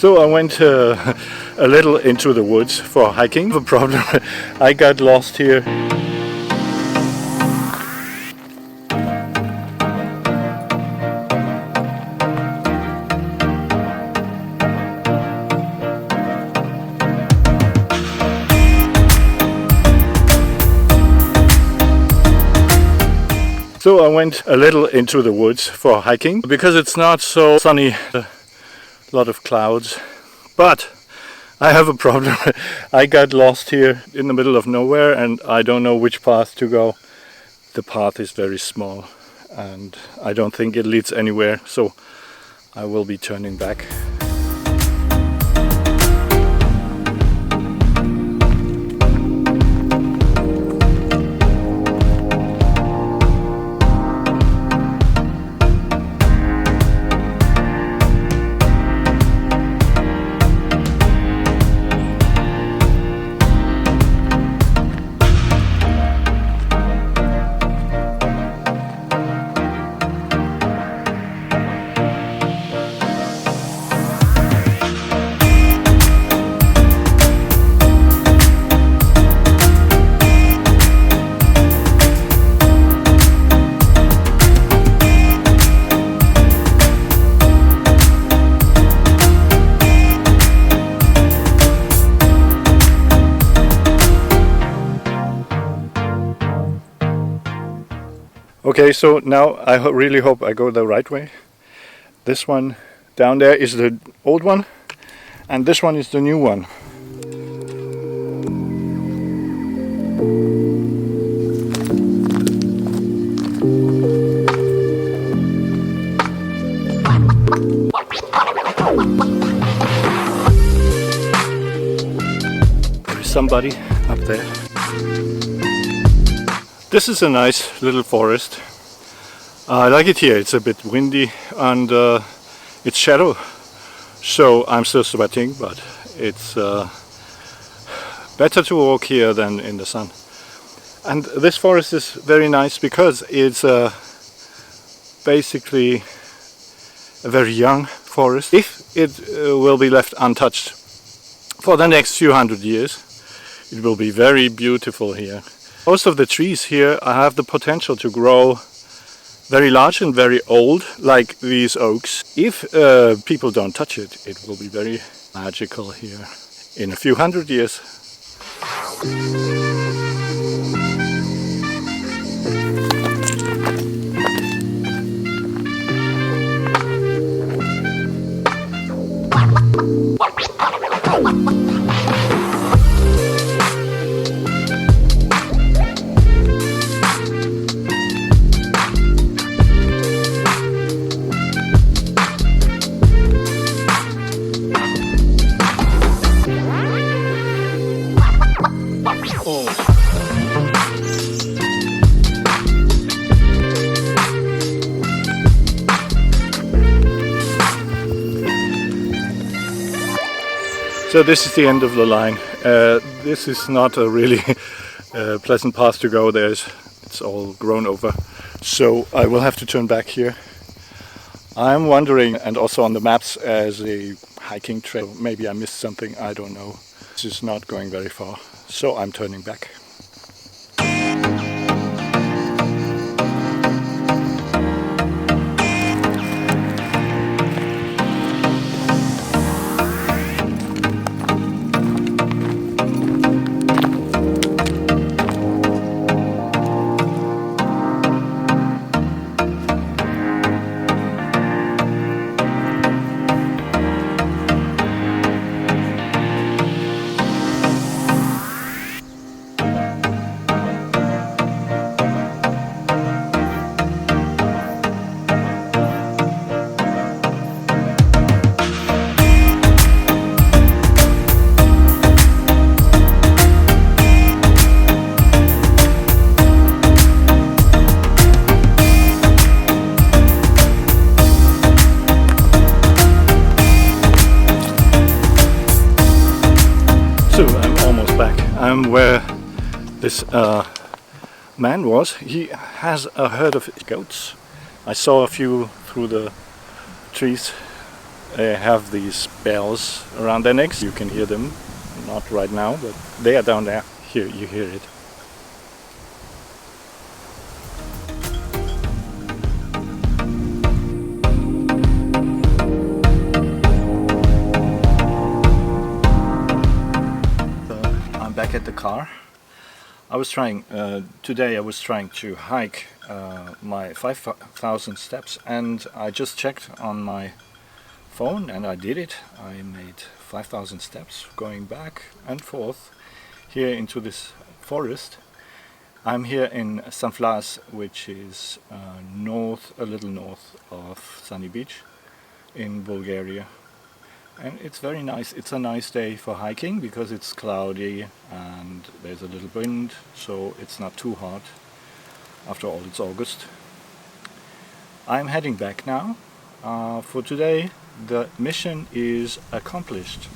So I went a little into the woods for hiking. The problem, I got lost here. So I went a little into the woods for hiking because it's not so sunny, a lot of clouds, but I have a problem. I got lost here in the middle of nowhere and I don't know which path to go. The path is very small and I don't think it leads anywhere, so I will be turning back. Okay, so now I really hope I go the right way. This one down there is the old one, and this one is the new one. There is somebody up there. This is a nice little forest. I like it here. It's a bit windy and it's shadow, so I'm still sweating, but it's better to walk here than in the sun. And this forest is very nice because it's basically a very young forest. If it will be left untouched for the next few hundred years, it will be very beautiful here. Most of the trees here have the potential to grow very large and very old, like these oaks. If people don't touch it, it will be very magical here in a few hundred years. So this is the end of the line. This is not a really pleasant path to go. It's all grown over. So I will have to turn back here. I'm wondering, and also on the maps as a hiking trail, maybe I missed something, I don't know. This is not going very far, so I'm turning back. So I'm almost back. I'm where this man was. He has a herd of goats. I saw a few through the trees They have these bells around their necks. You can hear them, not right now, but they are down there. Here, you hear it. I'm back at the car. Today I was trying to hike my 5,000 steps, and I just checked on my phone and I did it. I made 5,000 steps going back and forth here into this forest. I'm here in Vlas, which is a little north of Sunny Beach in Bulgaria. And it's very nice. It's a nice day for hiking because it's cloudy and there's a little wind, so it's not too hot. After all, it's August. I'm heading back now. For today, the mission is accomplished.